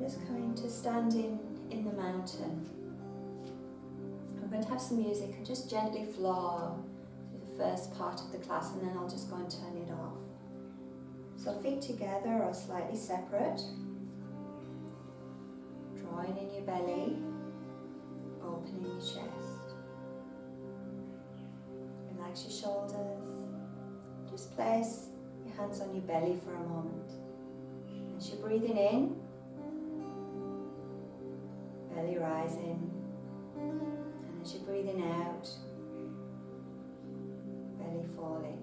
just coming to standing in the mountain. We're going to have some music and just gently flow through the first part of the class, and then I'll just go and turn it off. So feet together or slightly separate. Drawing in your belly, opening your chest. Relax your shoulders. Just place your hands on your belly for a moment. As you're breathing in, belly rising. And as you're breathing out, belly falling.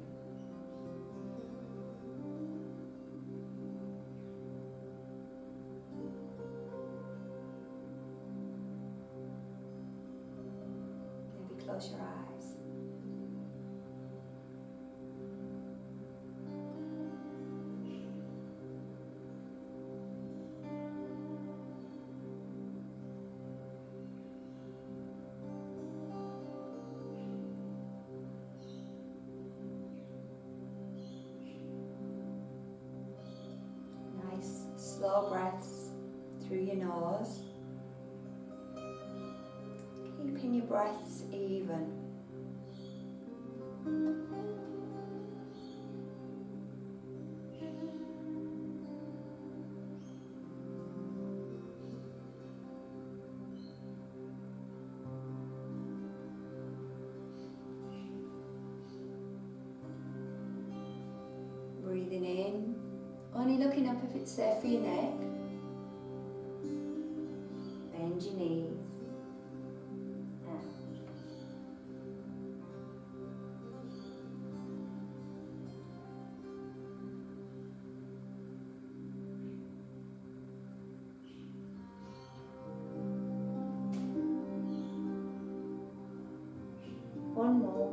Maybe close your eyes. Slow breaths through your nose, keeping your breaths even. Breathing in. Only looking up if it's safe for your neck. Bend your knees. Out. One more.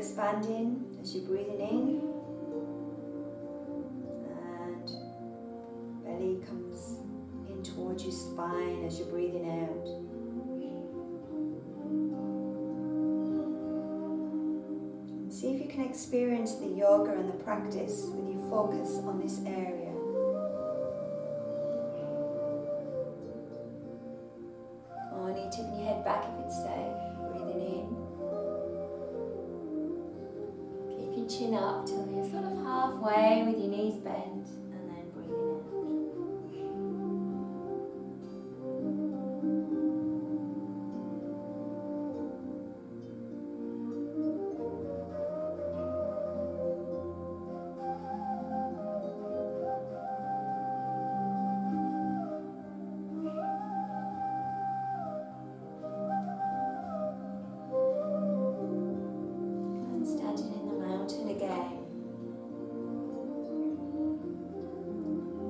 Expanding as you're breathing in, and belly comes in towards your spine as you're breathing out. And see if you can experience the yoga and the practice with your focus on this area. Only tipping your head back if it's safe. Breathing in. Chin up till you're sort of halfway with your knees bent, and then breathing out.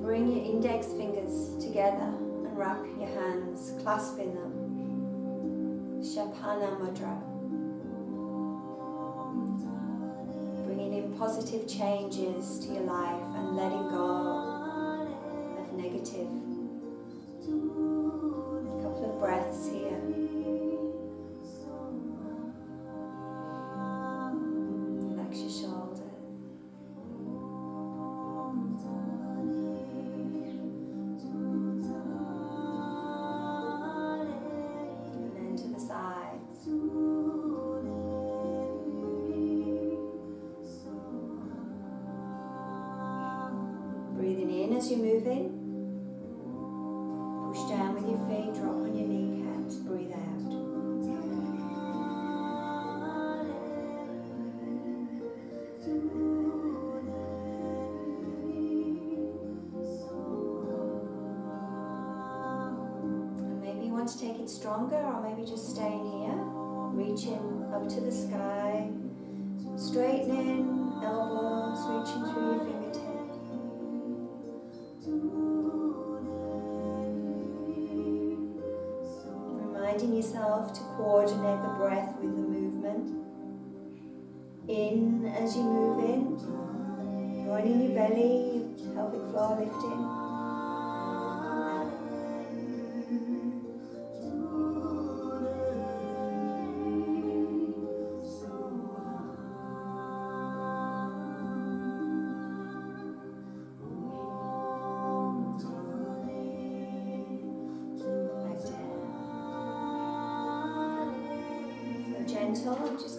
Bring your index fingers together and wrap your hands, clasping them. Shapana Mudra. Bringing in positive changes to your life and letting go of negative. A couple of breaths here. Relax your shoulders. Breathing in as you move in. Push down with your feet, drop on your kneecaps, breathe out. And maybe you want to take it stronger, or maybe just staying here, reaching up to the sky, straightening elbows, reaching through your fingertips. Reminding yourself to coordinate the breath with the movement. In as you move in, drawing in your belly, pelvic floor lifting.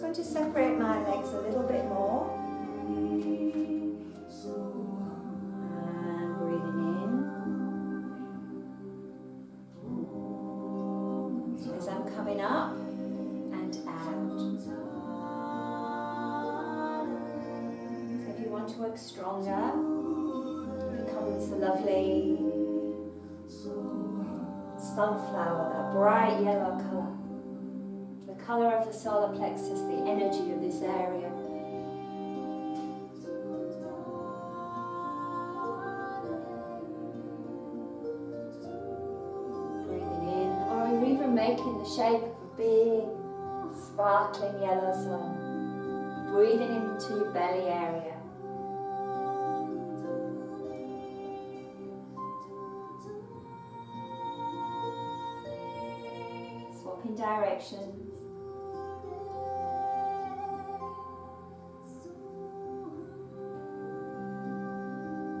going to separate my legs a little bit more. And breathing in. As I'm coming up and out. So if you want to work stronger, it becomes the lovely sunflower, that bright yellow colour. The colour of the solar plexus, the energy of this area. Breathing in, or you're even making the shape of a big, sparkling yellow sun. Breathing into your belly area. Swapping directions.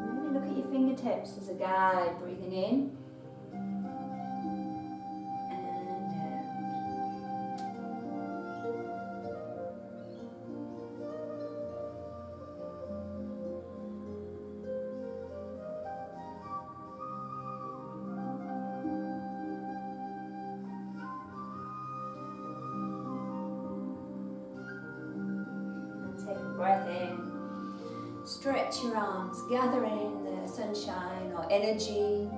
Maybe look at your fingertips as a guide. Breathing in. Breath in, stretch your arms, gather in the sunshine or energy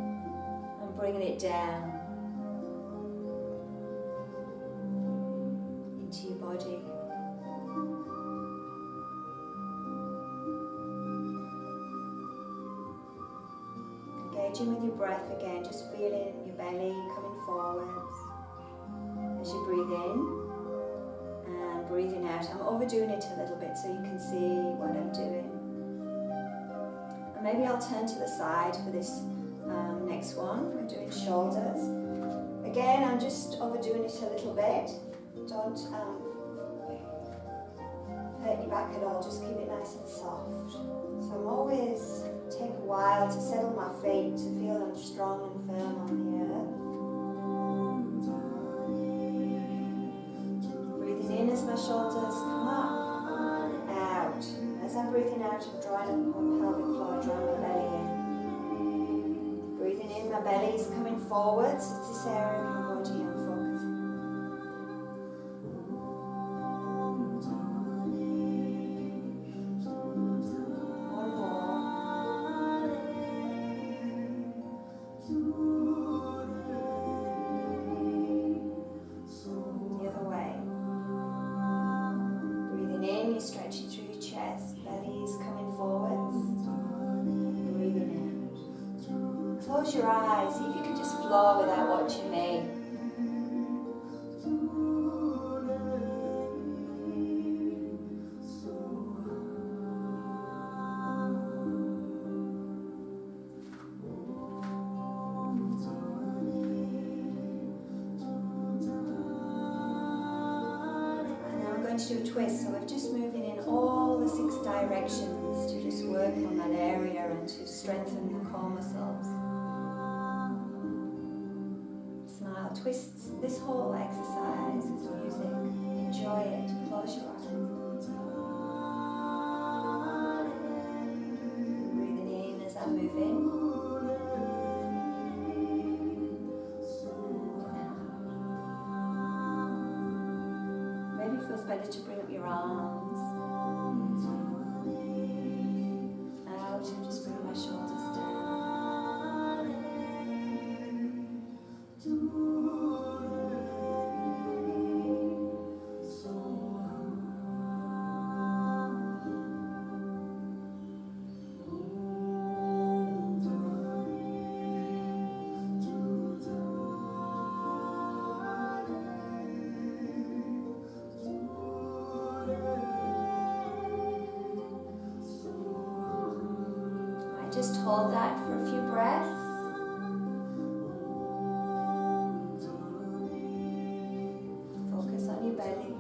and bringing it down into your body. Engaging with your breath again, just feeling your belly coming forwards as you breathe in. Breathing out. I'm overdoing it a little bit so you can see what I'm doing. And maybe I'll turn to the side for this next one. We're doing shoulders. Again, I'm just overdoing it a little bit. Don't hurt your back at all, just keep it nice and soft. So I'm always take a while to settle my feet, to feel them strong and firm on the earth. In as my shoulders come up and out. As I'm breathing out, I'm drawing up my pelvic floor, drawing my belly in. Breathing in, my belly is coming forwards. It's this area of your body I'm focusing. One more. The other way. You're stretching through your chest, belly is coming forwards, breathing out. Close your eyes, see if you can just flow without watching me. To do a twist, so we're just moving in all the 6 directions to just work on that area and to strengthen the core muscles. Smile, twist this whole exercise with music. Enjoy it. Close your eyes. Breathing in as I move in. Feels better to bring up your arms. Out and just bring my shoulders down. Just hold that for a few breaths. Focus on your belly.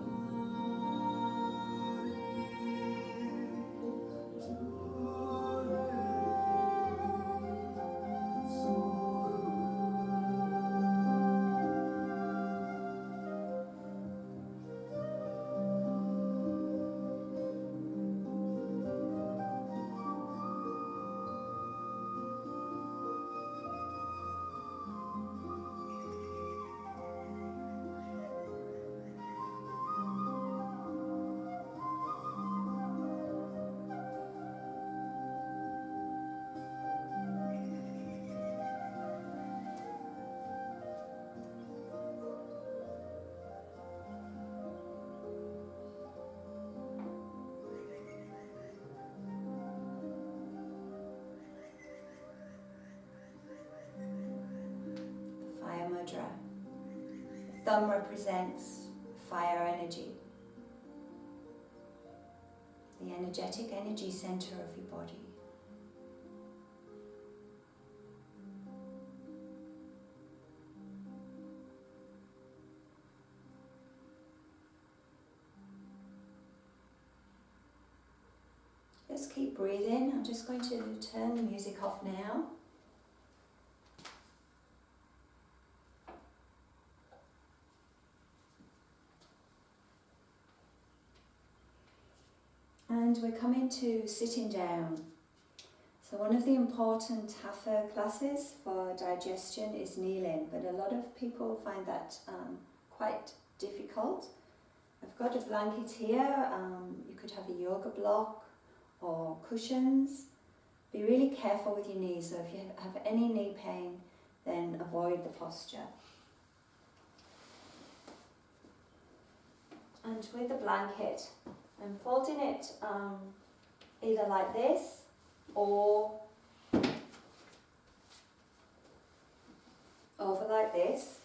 thumb represents fire energy, the energetic energy center of your body. Just keep breathing. I'm just going to turn the music off now. And we're coming to sitting down. So one of the important hatha classes for digestion is kneeling, but a lot of people find that quite difficult. I've got a blanket here. You could have a yoga block or cushions. Be really careful with your knees, so if you have any knee pain, then avoid the posture. And with the blanket, I'm folding it either like this or over like this,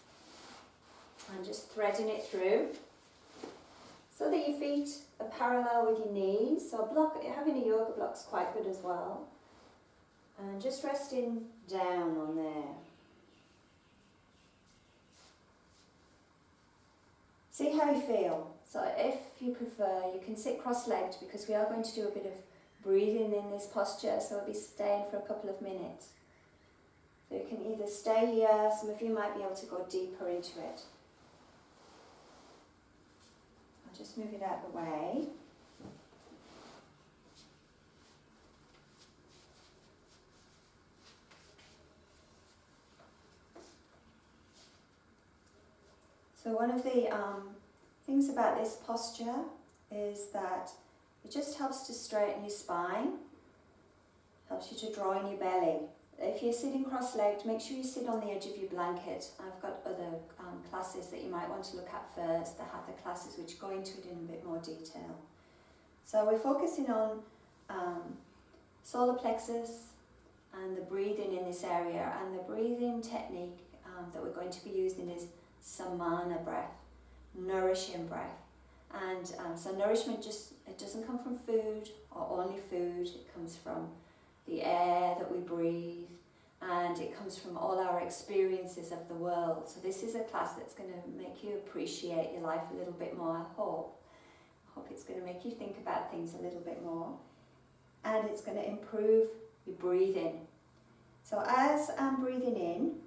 and just threading it through so that your feet are parallel with your knees. So having a yoga block is quite good as well. And just resting down on there. See how you feel. So if you prefer, you can sit cross-legged, because we are going to do a bit of breathing in this posture, so we'll be staying for a couple of minutes. So you can either stay here, some of you might be able to go deeper into it. I'll just move it out of the way. So one of the things about this posture is that it just helps to straighten your spine, helps you to draw in your belly. If you're sitting cross-legged, make sure you sit on the edge of your blanket. I've got other classes that you might want to look at first, the hatha classes, which go into it in a bit more detail. So we're focusing on solar plexus and the breathing in this area, and the breathing technique that we're going to be using is Samana breath, nourishing breath. And so nourishment it doesn't come from food or only food, it comes from the air that we breathe, and it comes from all our experiences of the world. So this is a class that's going to make you appreciate your life a little bit more, I hope. I hope it's going to make you think about things a little bit more, and it's going to improve your breathing. So as I'm breathing in,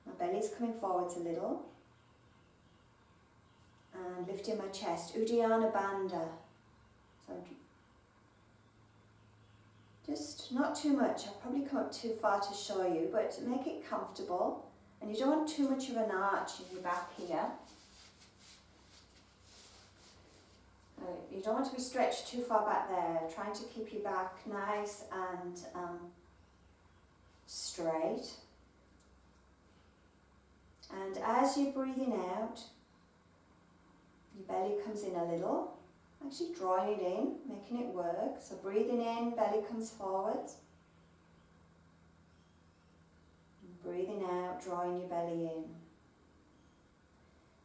my belly's coming forwards a little, and lifting my chest, Uddiyana Bandha. So just not too much. I've probably come up too far to show you, but make it comfortable. And you don't want too much of an arch in your back here. You don't want to be stretched too far back there. Trying to keep your back nice and straight. And as you're breathing out, your belly comes in a little. Actually drawing it in, making it work. So breathing in, belly comes forwards. And breathing out, drawing your belly in.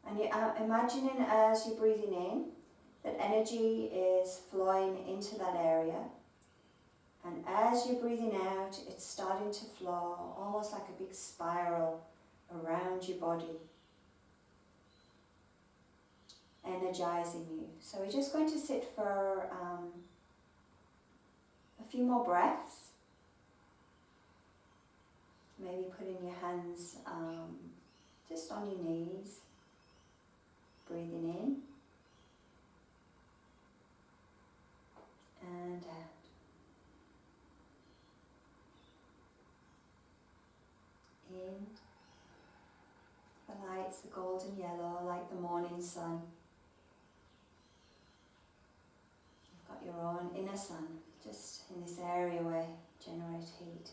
And you're imagining as you're breathing in that energy is flowing into that area. And as you're breathing out, it's starting to flow almost like a big spiral around your body, energizing you. So we're just going to sit for a few more breaths. Maybe putting your hands just on your knees, breathing in and out. In, the light's the golden yellow like the morning sun. Got your own inner sun, just in this area where you generate heat.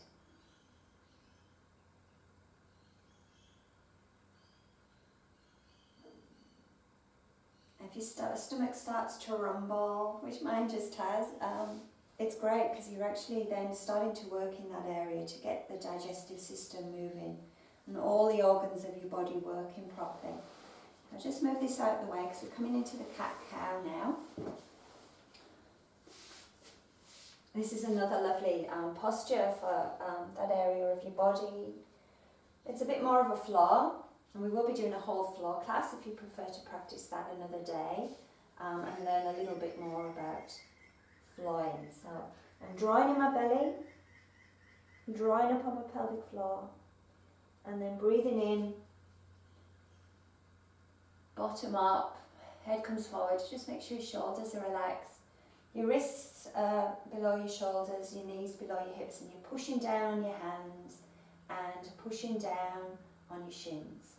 If your stomach starts to rumble, which mine just has, it's great because you're actually then starting to work in that area to get the digestive system moving. and all the organs of your body working properly. I'll just move this out of the way because we're coming into the cat-cow now. This is another lovely posture for that area of your body. It's a bit more of a floor, and we will be doing a whole floor class if you prefer to practice that another day and learn a little bit more about flowing. So I'm drawing in my belly, drawing up on my pelvic floor, and then breathing in, bottom up, head comes forward. Just make sure your shoulders are relaxed. Your wrists are below your shoulders, your knees below your hips, and you're pushing down on your hands and pushing down on your shins.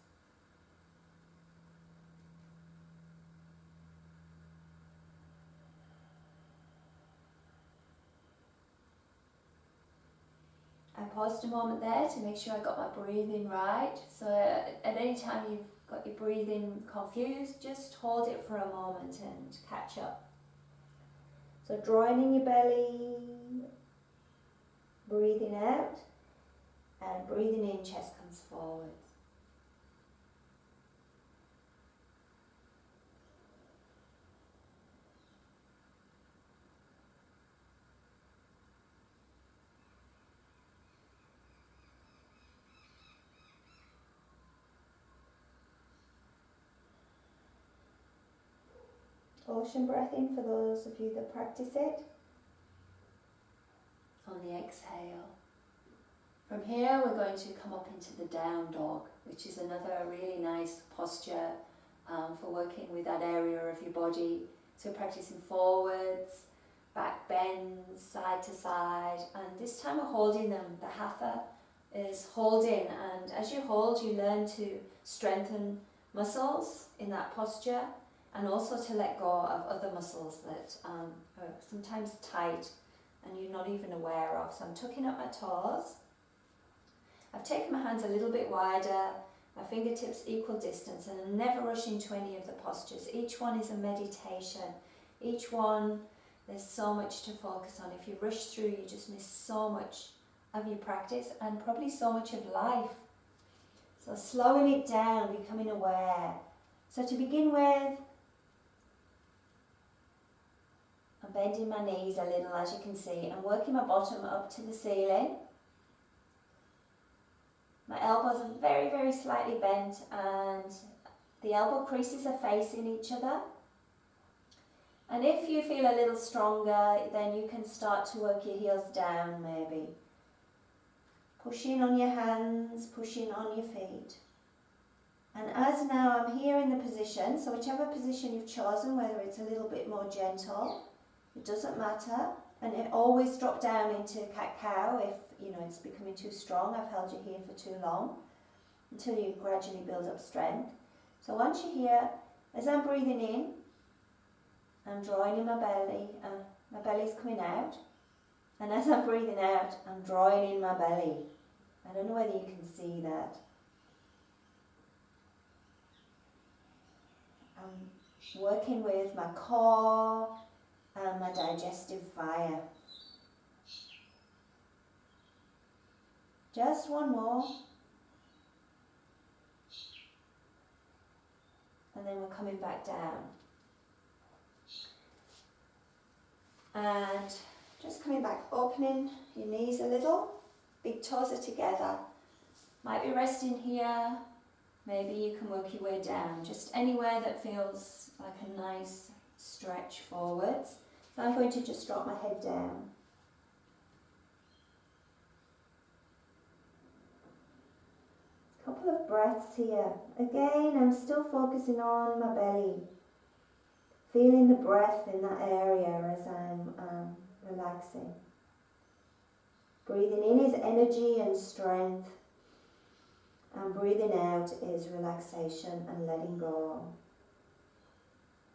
I paused a moment there to make sure I got my breathing right. So at any time you've got your breathing confused, just hold it for a moment and catch up. So drawing in your belly, breathing out, and breathing in, chest comes forward. Ocean breath in for those of you that practice it. On the exhale. From here we're going to come up into the down dog, which is another really nice posture for working with that area of your body. So practicing forwards, back bends, side to side, and this time we're holding them. The hatha is holding, and as you hold you learn to strengthen muscles in that posture, and also to let go of other muscles that are sometimes tight and you're not even aware of. So I'm tucking up my toes. I've taken my hands a little bit wider, my fingertips equal distance, and I'm never rushing to any of the postures. Each one is a meditation. Each one, there's so much to focus on. If you rush through, you just miss so much of your practice and probably so much of life. So slowing it down, becoming aware. So to begin with, I'm bending my knees a little, as you can see, and working my bottom up to the ceiling. My elbows are very, very slightly bent, and the elbow creases are facing each other. And if you feel a little stronger, then you can start to work your heels down maybe. Pushing on your hands, pushing on your feet. And as now I'm here in the position, so whichever position you've chosen, whether it's a little bit more gentle, it doesn't matter, and it always drop down into cat-cow if it's becoming too strong. I've held you here for too long, until you gradually build up strength. So once you're here, as I'm breathing in, I'm drawing in my belly, and my belly's coming out, and as I'm breathing out, I'm drawing in my belly. I don't know whether you can see that. I'm working with my core and my digestive fire. Just one more. And then we're coming back down. And just coming back, opening your knees a little. Big toes are together. Might be resting here. Maybe you can work your way down. Just anywhere that feels like a nice stretch forwards. So I'm going to just drop my head down. Couple of breaths here. Again, I'm still focusing on my belly. Feeling the breath in that area as I'm relaxing. Breathing in is energy and strength. And breathing out is relaxation and letting go.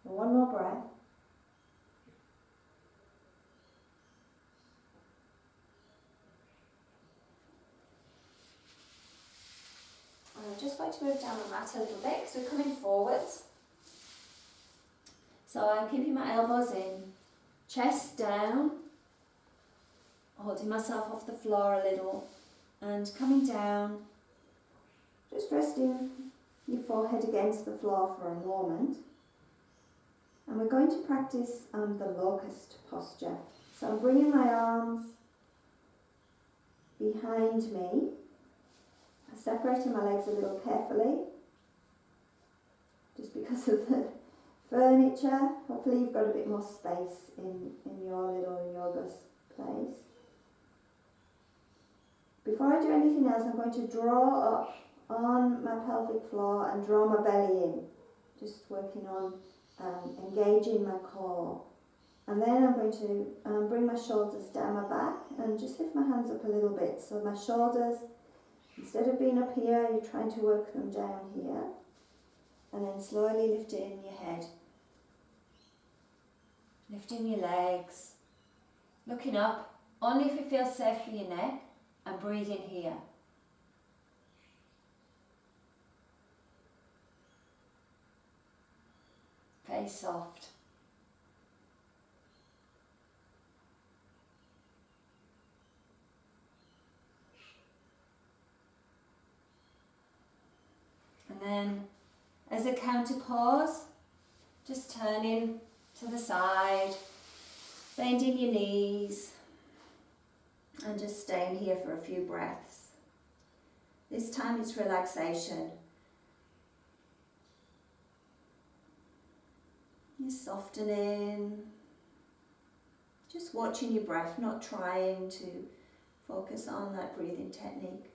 And one more breath. I'm just going to move down the mat a little bit because we're coming forwards. So I'm keeping my elbows in, chest down, holding myself off the floor a little, and coming down Just resting your forehead against the floor for a moment. And we're going to practice the locust posture. So I'm bringing my arms behind me. I'm separating my legs a little carefully, just because of the furniture. Hopefully you've got a bit more space in your little yoga place. Before I do anything else, I'm going to draw up on my pelvic floor and draw my belly in, just working on engaging my core. And then I'm going to bring my shoulders down my back and just lift my hands up a little bit. So my shoulders, instead of being up here, you're trying to work them down here. And then slowly lifting your head. Lifting your legs. Looking up, only if it feels safe for your neck, and breathing here. Very soft. And then, as a counter pause, just turning to the side, bending your knees, and just staying here for a few breaths. This time it's relaxation. You're softening, just watching your breath, not trying to focus on that breathing technique.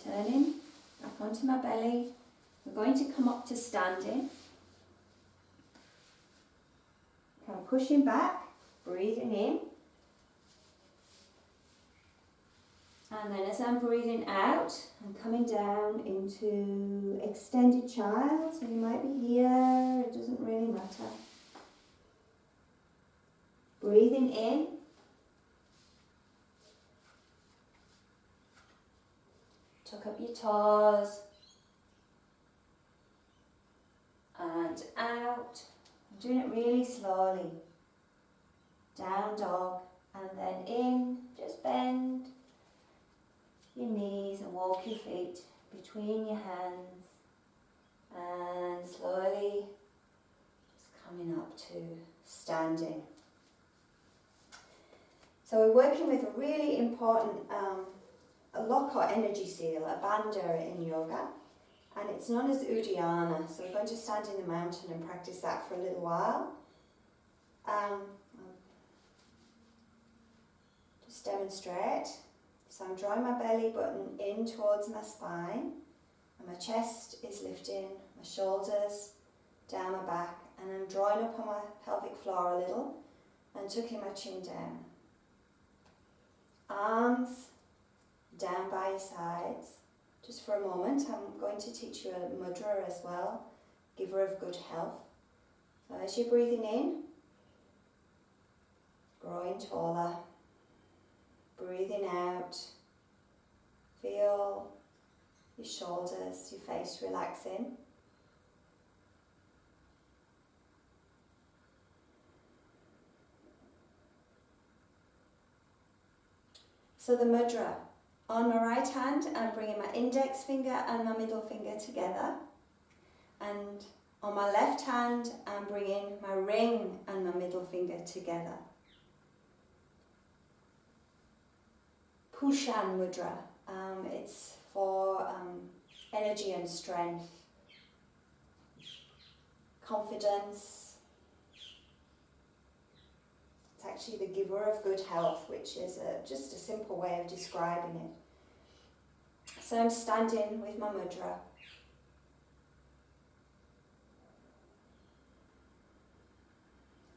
Turning back onto my belly. We're going to come up to standing. Kind of pushing back, breathing in. And then as I'm breathing out, I'm coming down into extended child. So you might be here, it doesn't really matter. Breathing in. Tuck up your toes and out. I'm doing it really slowly. Down dog and then in. Just bend your knees and walk your feet between your hands and slowly just coming up to standing. So we're working with a really important a lock or energy seal, a bandha in yoga, and it's known as Uddiyana. So we're going to stand in the mountain and practice that for a little while. Just demonstrate. So I'm drawing my belly button in towards my spine, and my chest is lifting, my shoulders down my back, and I'm drawing up on my pelvic floor a little and tucking my chin down. Arms down by your sides. Just for a moment, I'm going to teach you a mudra as well, giver of good health. So as you're breathing in, growing taller. Breathing out, feel your shoulders, your face relaxing. So the mudra. On my right hand, I'm bringing my index finger and my middle finger together. And on my left hand, I'm bringing my ring and my middle finger together. Pushan mudra. It's for energy and strength, confidence. It's actually the giver of good health, which is just a simple way of describing it. So I'm standing with my mudra.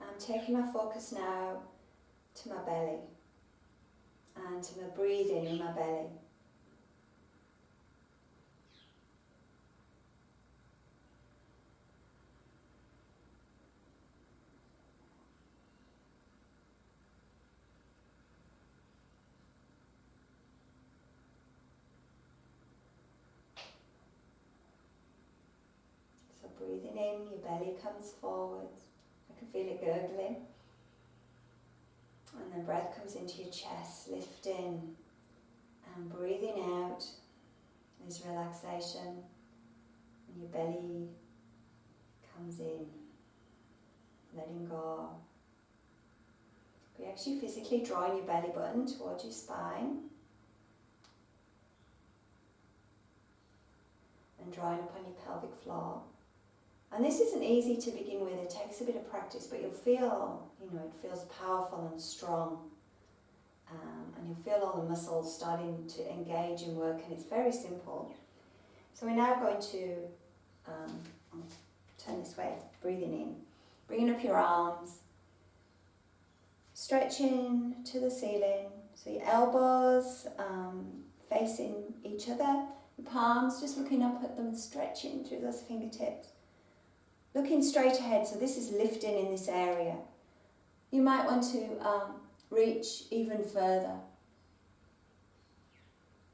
I'm taking my focus now to my belly and to my breathing in my belly. Breathing in, your belly comes forward. I can feel it gurgling. And then breath comes into your chest, lifting and breathing out. There's relaxation, and your belly comes in, letting go. But you're actually physically drawing your belly button towards your spine and drawing upon your pelvic floor. And this isn't easy to begin with, it takes a bit of practice, but you'll feel, it feels powerful and strong. And you'll feel all the muscles starting to engage and work, and it's very simple. So we're now going to turn this way, breathing in, bringing up your arms, stretching to the ceiling, so your elbows facing each other, your palms just looking up at them and stretching through those fingertips. Looking straight ahead, so this is lifting in this area. You might want to reach even further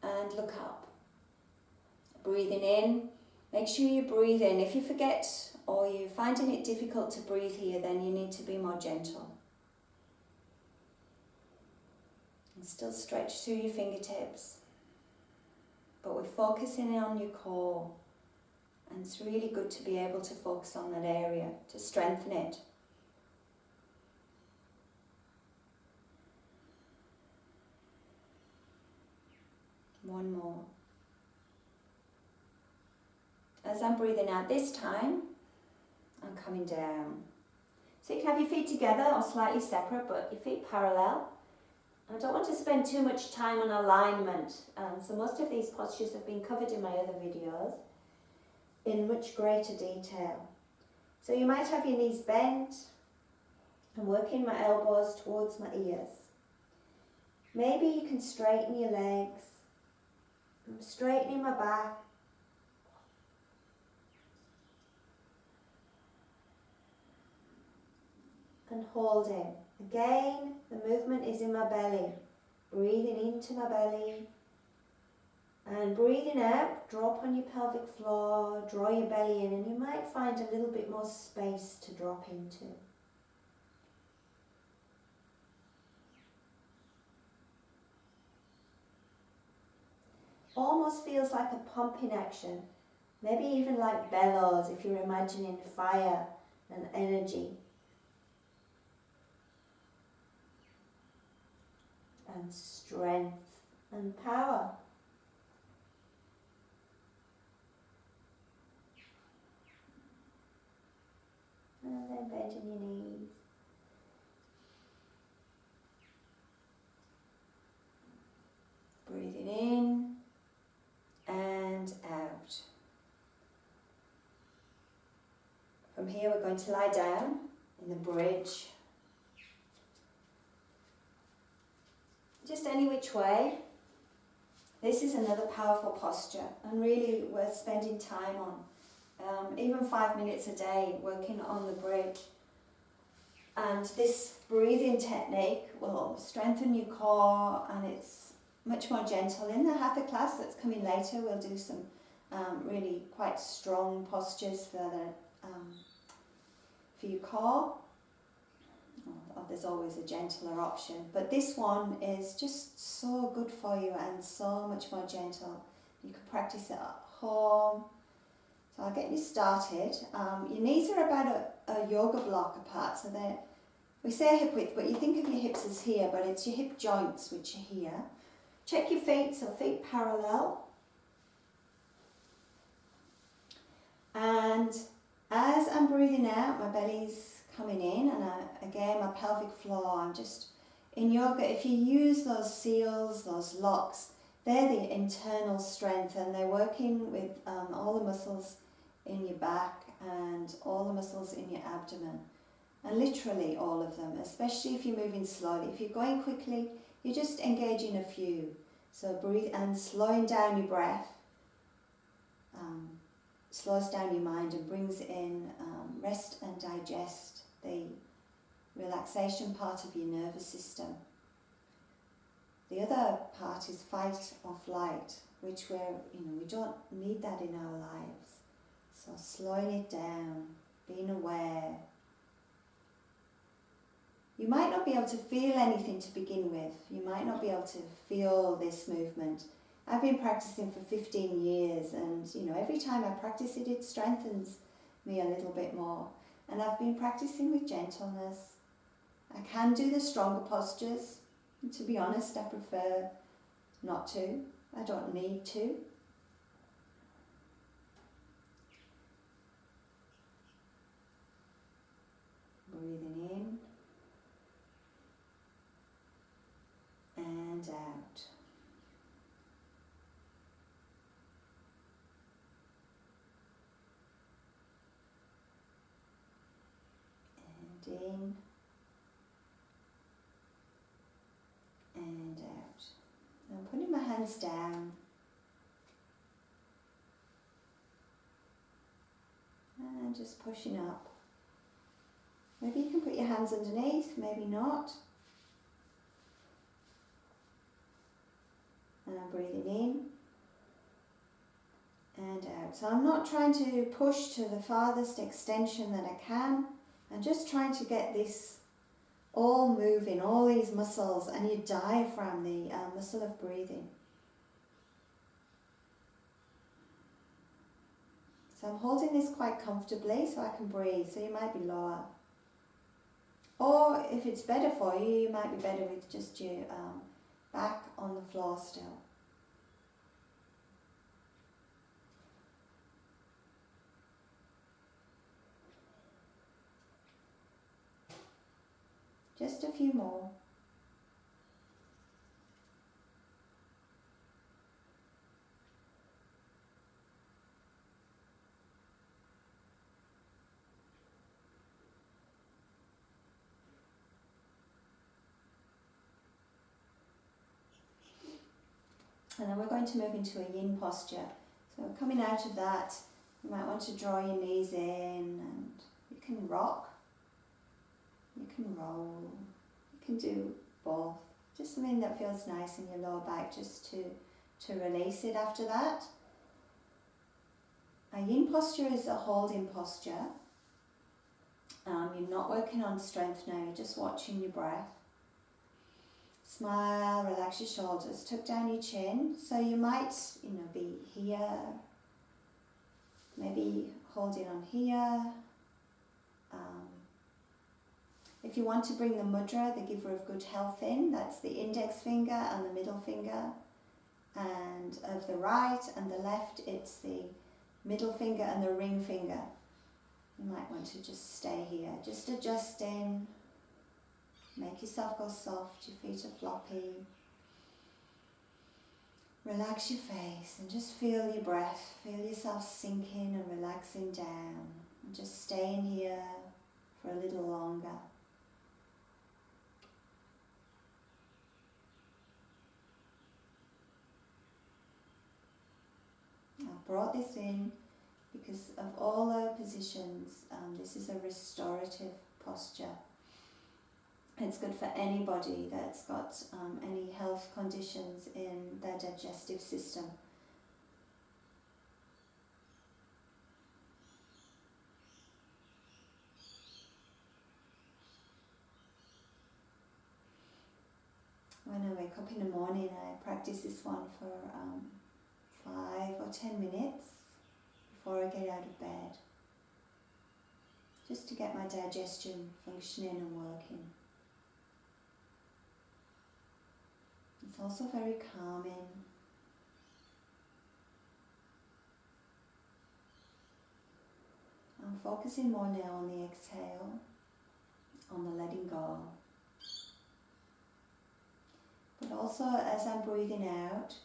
and look up. Breathing in, make sure you breathe in. If you forget or you're finding it difficult to breathe here, then you need to be more gentle. And still stretch through your fingertips, but we're focusing on your core. And it's really good to be able to focus on that area, to strengthen it. One more. As I'm breathing out this time, I'm coming down. So you can have your feet together or slightly separate, but your feet parallel. I don't want to spend too much time on alignment. So most of these postures have been covered in my other videos in much greater detail. So you might have your knees bent and working my elbows towards my ears. Maybe you can straighten your legs. I'm straightening my back. And holding. Again, the movement is in my belly. Breathing into my belly. And breathing out, draw upon your pelvic floor, draw your belly in, and you might find a little bit more space to drop into. Almost feels like a pumping action, maybe even like bellows if you're imagining fire and energy. And strength and power. And then bending your knees. Breathing in and out. From here we're going to lie down in the bridge. Just any which way. This is another powerful posture and really worth spending time on. Even 5 minutes a day working on the bridge. And this breathing technique will strengthen your core, and it's much more gentle. In the Hatha class that's coming later, we'll do some really quite strong postures for your core. There's always a gentler option, but this one is just so good for you and so much more gentle. You can practice it at home. So I'll get you started. Your knees are about a yoga block apart, so we say hip width, but you think of your hips as here, but it's your hip joints which are here. Check your feet, so feet parallel. And as I'm breathing out, my belly's coming in, and again my pelvic floor. I'm just in yoga. If you use those seals, those locks, they're the internal strength, and they're working with all the muscles in your back and all the muscles in your abdomen, and literally all of them, especially if you're moving slowly. If you're going quickly, you're just engaging a few. So breathe, and slowing down your breath slows down your mind and brings in rest and digest, the relaxation part of your nervous system. The other part is fight or flight, which we don't need that in our lives. So slowing it down, being aware. You might not be able to feel anything to begin with. You might not be able to feel this movement. I've been practicing for 15 years and every time I practice it, it strengthens me a little bit more. And I've been practicing with gentleness. I can do the stronger postures. And to be honest, I prefer not to. I don't need to. Breathing in and out. And in and out. Now I'm putting my hands down and just pushing up. Maybe you can put your hands underneath, maybe not. And I'm breathing in and out. So I'm not trying to push to the farthest extension that I can. I'm just trying to get this all moving, all these muscles and your diaphragm, the muscle of breathing. So I'm holding this quite comfortably so I can breathe, so you might be lower. Or if it's better for you, you might be better with just your back on the floor still. Just a few more. And then we're going to move into a yin posture. So coming out of that, you might want to draw your knees in and you can rock, you can roll, you can do both. Just something that feels nice in your lower back just to release it after that. A yin posture is a holding posture. You're not working on strength now, you're just watching your breath. Smile, relax your shoulders, tuck down your chin. So you might, be here, maybe holding on here. If you want to bring the mudra, the giver of good health in, that's the index finger and the middle finger. And of the right and the left, it's the middle finger and the ring finger. You might want to just stay here, just adjusting. Make yourself go soft, your feet are floppy. Relax your face and just feel your breath. Feel yourself sinking and relaxing down. And just staying here for a little longer. I brought this in because of all the positions, this is a restorative posture. It's good for anybody that's got any health conditions in their digestive system. When I wake up in the morning, I practice this one for 5 or 10 minutes before I get out of bed, just to get my digestion functioning and working. It's also very calming. I'm focusing more now on the exhale, on the letting go. But also as I'm breathing out,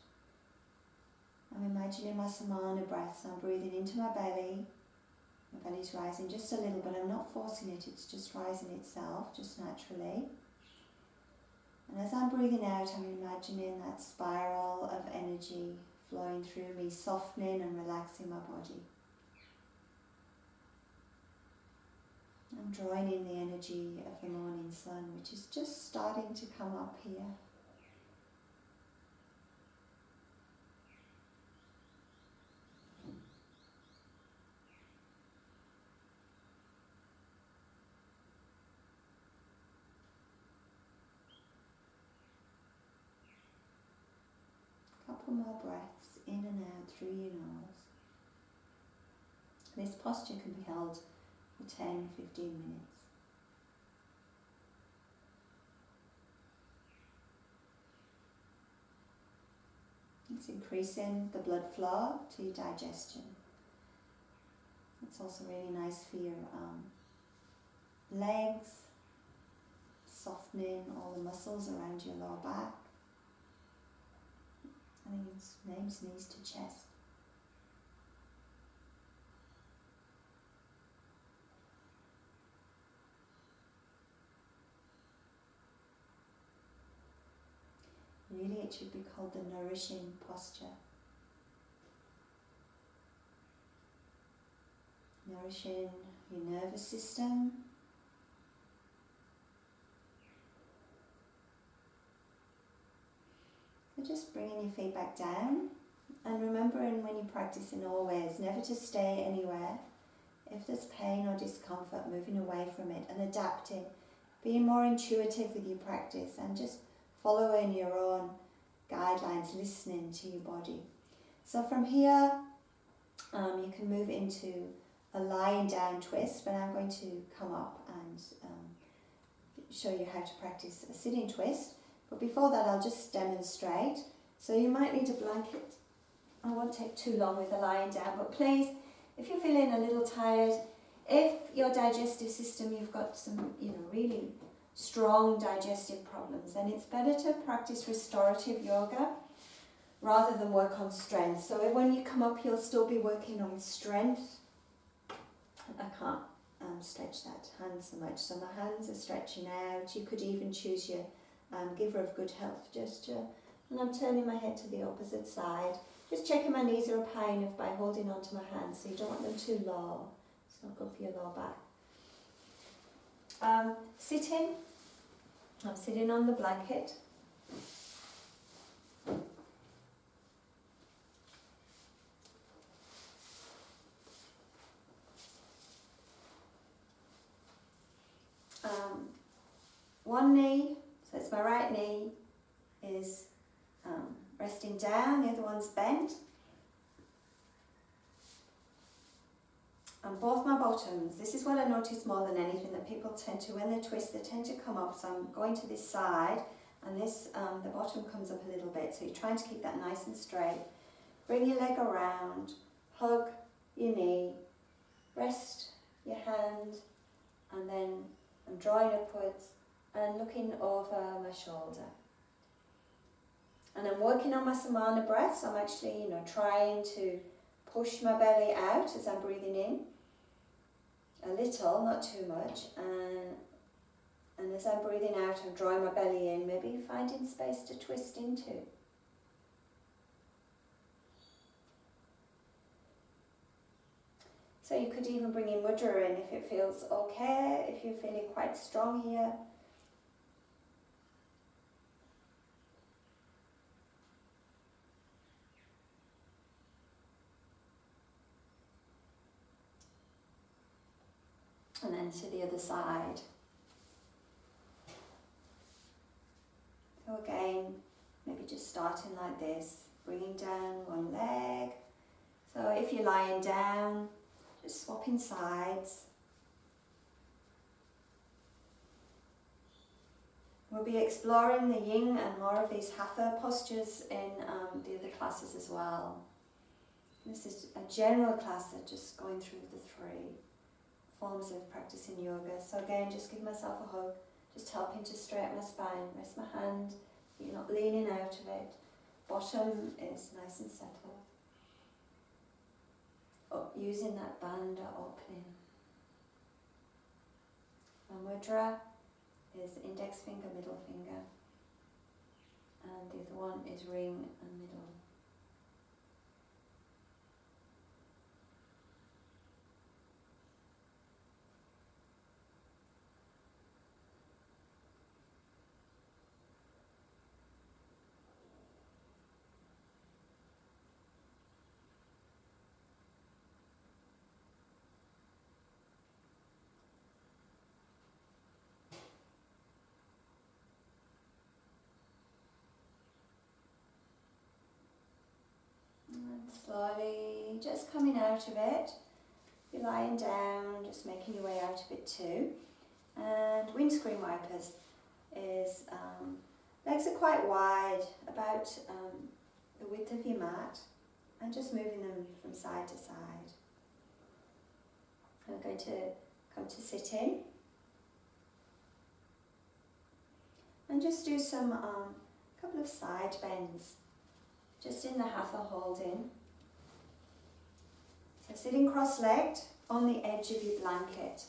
I'm imagining my Samana breath. So I'm breathing into my belly. My belly's rising just a little, but I'm not forcing it, it's just rising itself, just naturally. And as I'm breathing out, I'm imagining that spiral of energy flowing through me, softening and relaxing my body. I'm drawing in the energy of the morning sun, which is just starting to come up here. more breaths in and out through your nose. This posture can be held for 10, 15 minutes. It's increasing the blood flow to your digestion. It's also really nice for your legs, softening all the muscles around your lower back. I think it's names knees to chest. Really, it should be called the nourishing posture. Nourishing your nervous system. So just bringing your feet back down, and remembering when you're practicing always never to stay anywhere. If there's pain or discomfort, moving away from it and adapting, being more intuitive with your practice and just following your own guidelines, listening to your body. So from here, you can move into a lying down twist, but I'm going to come up and show you how to practice a sitting twist. But before that, I'll just demonstrate. So you might need a blanket. I won't take too long with the lying down, but please, if you're feeling a little tired, if your digestive system, you've got some, really strong digestive problems, then it's better to practice restorative yoga rather than work on strength. So when you come up, you'll still be working on strength. I can't stretch that hand so much, so my hands are stretching out. You could even choose your giver of good health gesture, and I'm turning my head to the opposite side, just checking my knees are up high enough by holding onto my hands, so you don't want them too low. It's not good for your lower back. Sitting, I'm sitting on the blanket. One knee, so it's my right knee, is resting down, the other one's bent. And both my bottoms, this is what I notice more than anything, that people tend to, when they twist, they tend to come up. So I'm going to this side, and this, the bottom comes up a little bit. So you're trying to keep that nice and straight. Bring your leg around, hug your knee, rest your hand, and then I'm drawing upwards and looking over my shoulder. And I'm working on my Samana breath, so I'm actually, trying to push my belly out as I'm breathing in. A little, not too much. And as I'm breathing out, I'm drawing my belly in, maybe finding space to twist into. So you could even bring in mudra in if it feels okay, if you're feeling quite strong here. And then to the other side. So again, maybe just starting like this, bringing down one leg. So if you're lying down, just swapping sides. We'll be exploring the yin and more of these hatha postures in the other classes as well. This is a general class of just going through the three forms of practicing yoga. So again, just give myself a hug, just helping to straighten my spine, rest my hand, you're not leaning out of it. Bottom is nice and settled. Using that bandha opening. My mudra is index finger, middle finger, and the other one is ring and middle. slowly just coming out of it. You're lying down, just making your way out of it too. And windscreen wipers is, legs are quite wide, about the width of your mat, and just moving them from side to side. I'm going to come to sitting and just do some couple of side bends, just in the hatha holding. So sitting cross-legged on the edge of your blanket.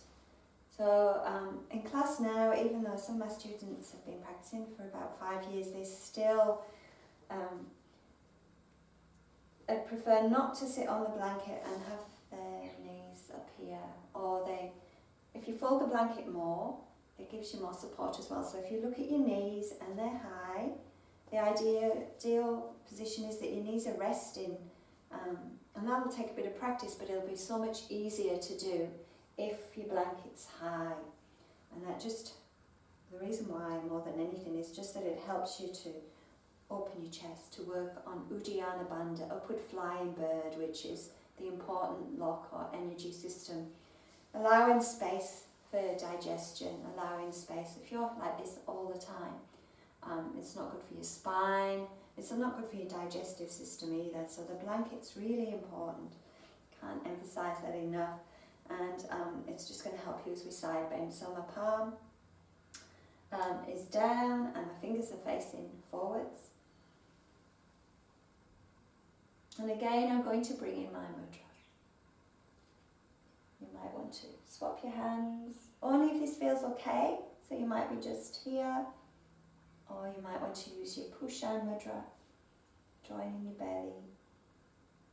So in class now, even though some of my students have been practicing for about 5 years, they still prefer not to sit on the blanket and have their knees up here. Or if you fold the blanket more, it gives you more support as well. So if you look at your knees and they're high, the ideal position is that your knees are resting. And that will take a bit of practice, but it'll be so much easier to do if your blanket's high. And that just, the reason why more than anything is just that it helps you to open your chest, to work on Uddiyana Bandha, upward flying bird, which is the important lock or energy system. Allowing space for digestion, allowing space. If you're like this all the time, it's not good for your spine, it's not good for your digestive system either. So the blanket's really important. Can't emphasize that enough. And it's just going to help you as we side bend. So my palm is down and my fingers are facing forwards. And again, I'm going to bring in my mudra. You might want to swap your hands, only if this feels okay. So you might be just here, or you might want to use your Pushan mudra, joining your belly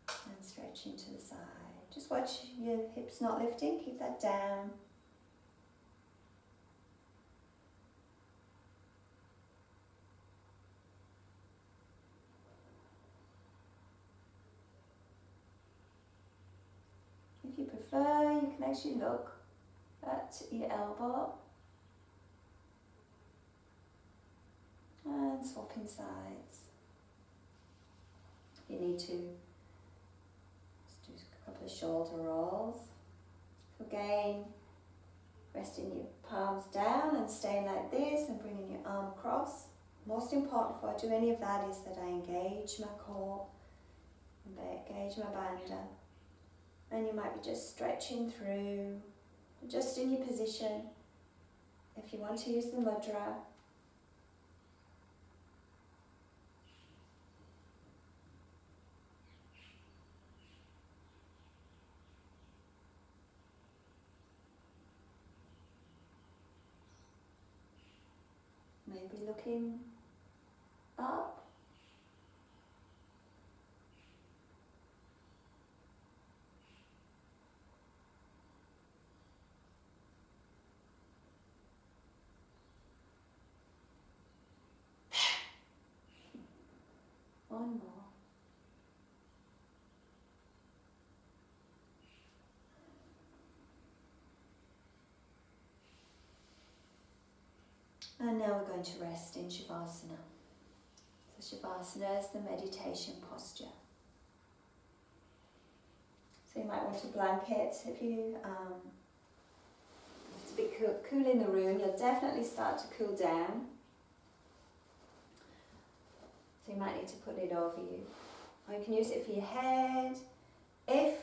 and stretching to the side. Just watch your hips not lifting, keep that down. If you prefer, you can actually look at your elbow and swapping sides. You need to just do a couple of shoulder rolls. Again, resting your palms down and staying like this and bringing your arm across. Most important before I do any of that is that I engage my core, engage my bandha. And you might be just stretching through, adjusting your position. If you want to use the mudra, maybe looking up. One more. And now we're going to rest in Shavasana. So Shavasana is the meditation posture. So you might want a blanket. If you it's a bit cool in the room, you'll definitely start to cool down. So you might need to put it over you. Or you can use it for your head. If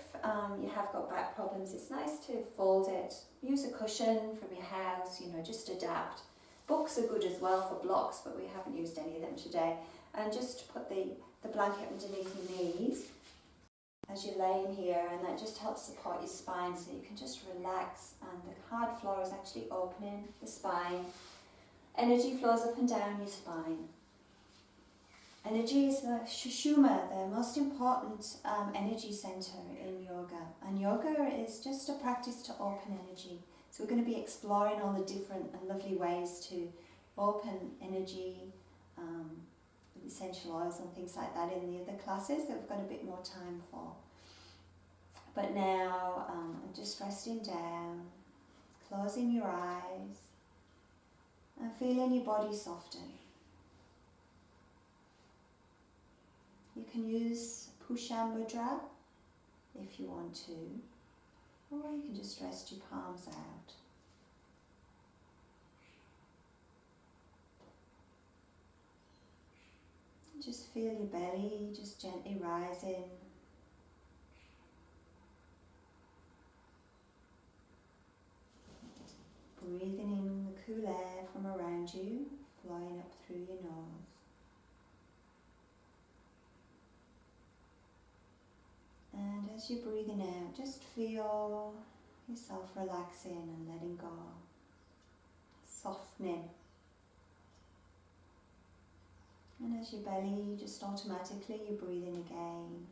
you have got back problems, it's nice to fold it. Use a cushion from your house, just adapt. Books are good as well for blocks, but we haven't used any of them today. And just put the blanket underneath your knees as you're laying here, and that just helps support your spine so you can just relax, and the hard floor is actually opening the spine. Energy flows up and down your spine. Energy is the Sushumna, the most important energy center in yoga. And yoga is just a practice to open energy. So we're going to be exploring all the different and lovely ways to open energy, essential oils and things like that in the other classes that we've got a bit more time for. But now I'm just resting down, closing your eyes and feeling your body soften. You can use Pusha Mudra if you want to, or you can just rest your palms out. Just feel your belly just gently rising. Breathing in the cool air from around you, flowing up through your nose. And as you're breathing out, just feel yourself relaxing and letting go, softening. And as your belly, just automatically you're breathing again.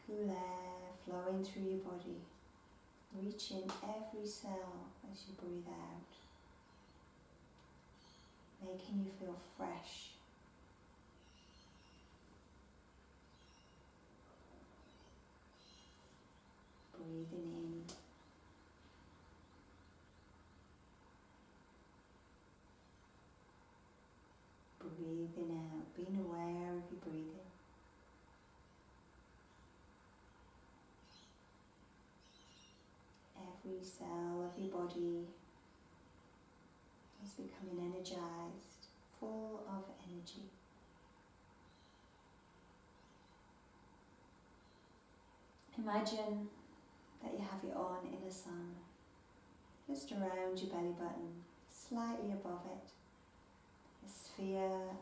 Cool air flowing through your body, reaching every cell as you breathe out, making you feel fresh. Breathing in. Breathing out, being aware of your breathing. Every cell of your body is becoming energized, full of energy. Imagine that you have your own inner sun, just around your belly button, slightly above it. A sphere,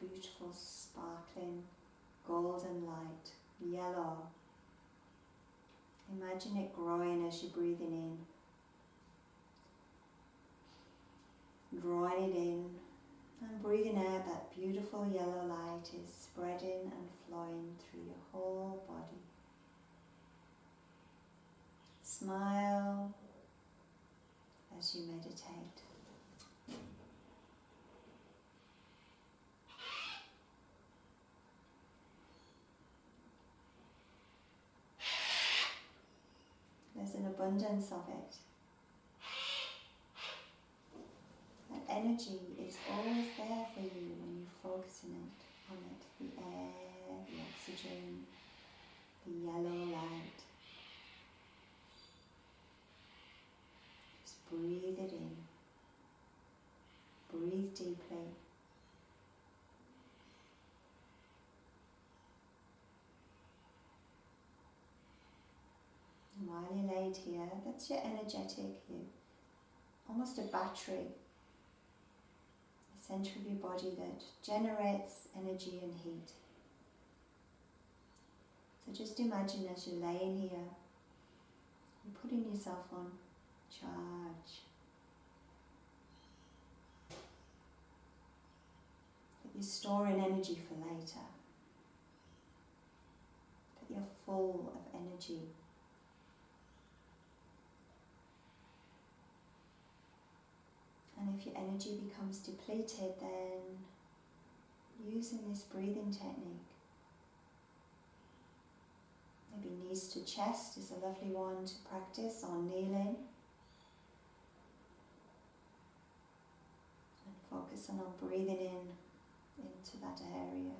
beautiful, sparkling, golden light, yellow. Imagine it growing as you're breathing in. Drawing it in and breathing out, that beautiful yellow light is spreading and flowing through your whole body. Smile as you meditate. There's an abundance of it. That energy is always there for you when you're focusing on it. The air, the oxygen, the yellow light. Just breathe it in. Breathe deeply. And while you're laid here, that's your energetic you. Almost a battery. The centre of your body that generates energy and heat. So just imagine as you're laying here, you're putting yourself on charge. That you're storing energy for later. That you're full of energy. And if your energy becomes depleted, then using this breathing technique, maybe knees to chest is a lovely one to practice, or kneeling. And focusing on breathing in into that area.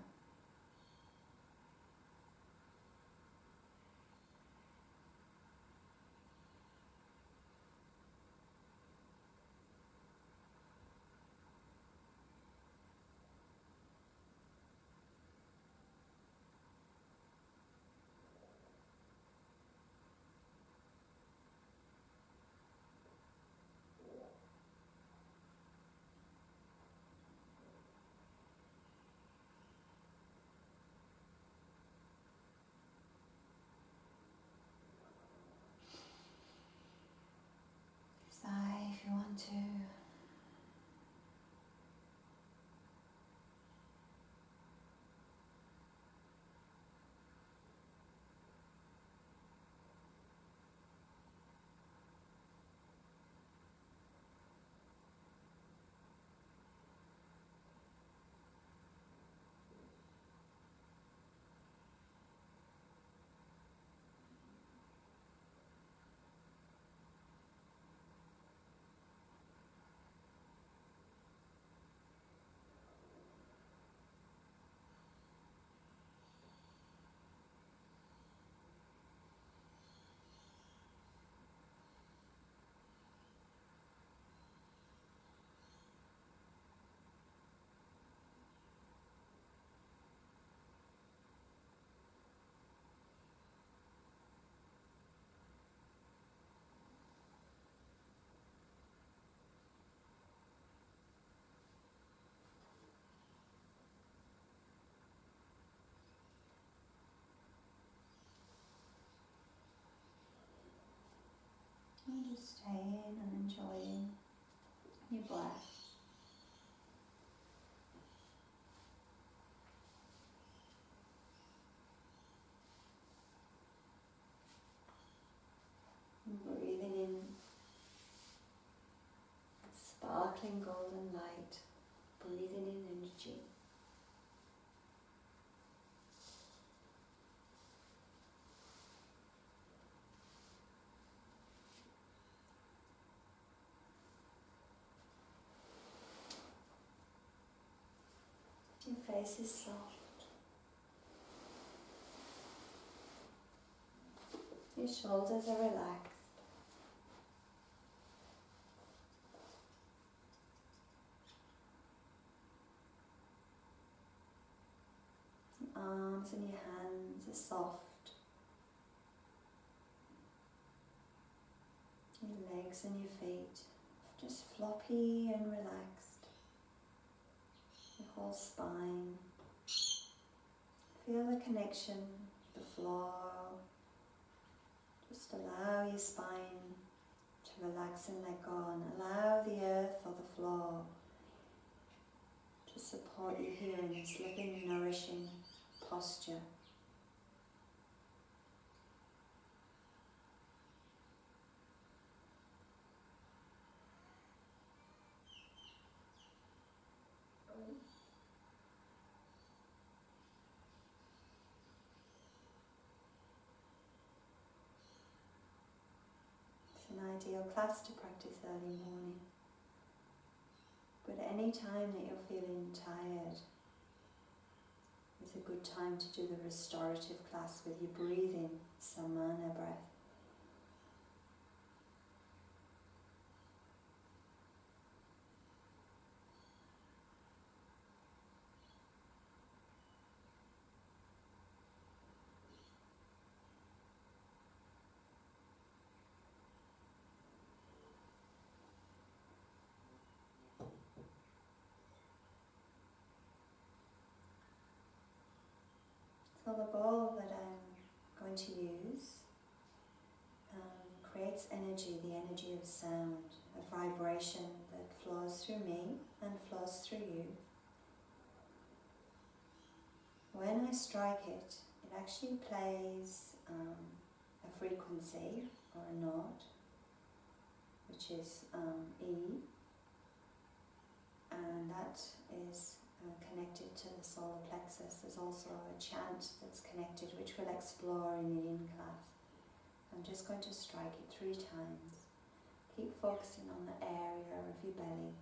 Staying and enjoying your breath. And breathing in sparkling golden light, breathing in energy. Your face is soft. Your shoulders are relaxed. Your arms and your hands are soft. Your legs and your feet just floppy and relaxed. Your whole spine. Feel the connection with the floor. Just allow your spine to relax and let go, and allow the earth or the floor to support you here in this living, nourishing posture. It's an ideal class to practice early morning. But any time that you're feeling tired, it's a good time to do the restorative class with your breathing, Samana breath. So the bowl that I'm going to use creates energy, the energy of sound, a vibration that flows through me and flows through you. When I strike it, it actually plays a frequency or a note, which is E, and that is connected to the solar plexus. There's also a chant that's connected, which we'll explore in the in-class. I'm just going to strike it 3 times. Keep focusing on the area of your belly.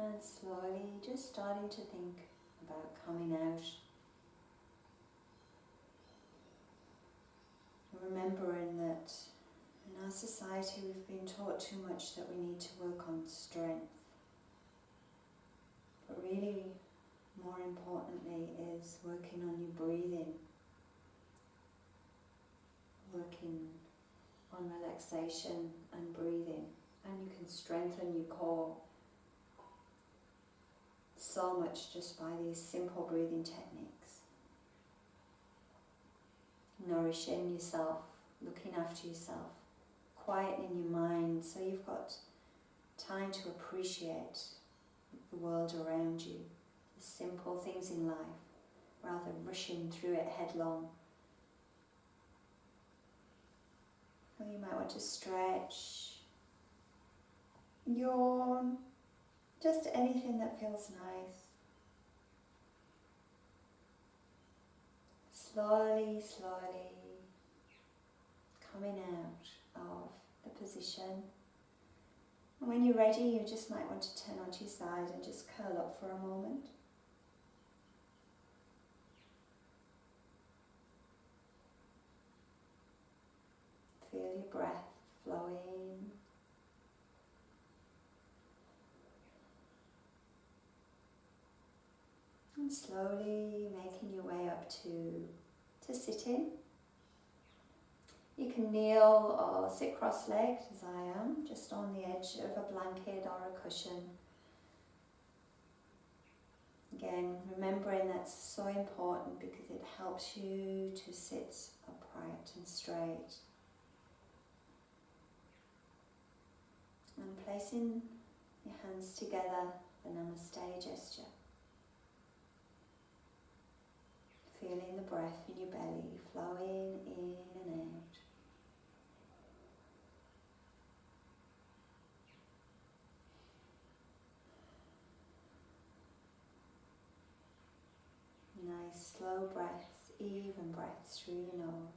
And slowly just starting to think about coming out. Remembering that in our society we've been taught too much that we need to work on strength. But really, more importantly, is working on your breathing. Working on relaxation and breathing. And you can strengthen your core so much just by these simple breathing techniques. Nourishing yourself, looking after yourself, quietening your mind so you've got time to appreciate the world around you, the simple things in life, rather than rushing through it headlong. Or you might want to stretch, yawn, just anything that feels nice. Slowly, slowly coming out of the position And when you're ready, you just might want to turn onto your side and just curl up for a moment. Feel your breath flowing. And slowly making your way up to sitting. You can kneel or sit cross-legged as I am, just on the edge of a blanket or a cushion. Again, remembering that's so important because it helps you to sit upright and straight. And placing your hands together, the Namaste gesture. Feeling the breath in your belly flowing in and out. Nice slow breaths, even breaths through your nose.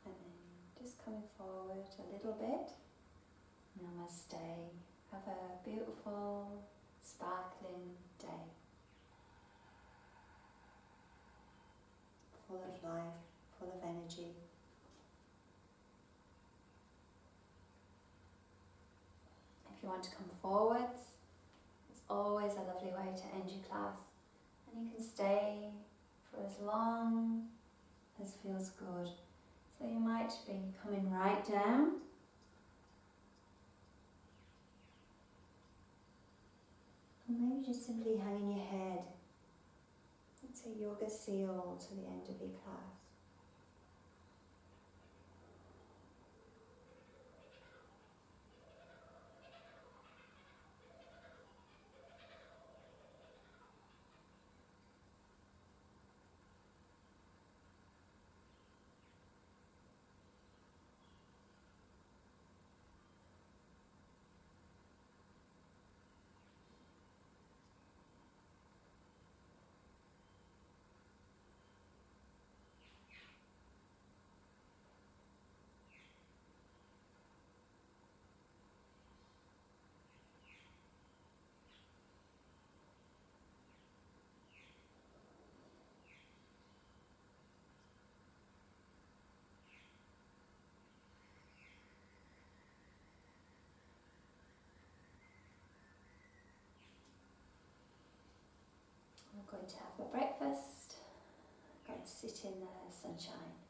And then just coming forward a little bit. Namaste. Have a beautiful, sparkling day. Full of life, full of energy. If you want to come forwards, it's always a lovely way to end your class. And you can stay for as long as feels good. So you might be coming right down. Or maybe just simply hanging your head. It's a yoga seal to the end of your class. I'm going to have my breakfast. I'm going to sit in the sunshine.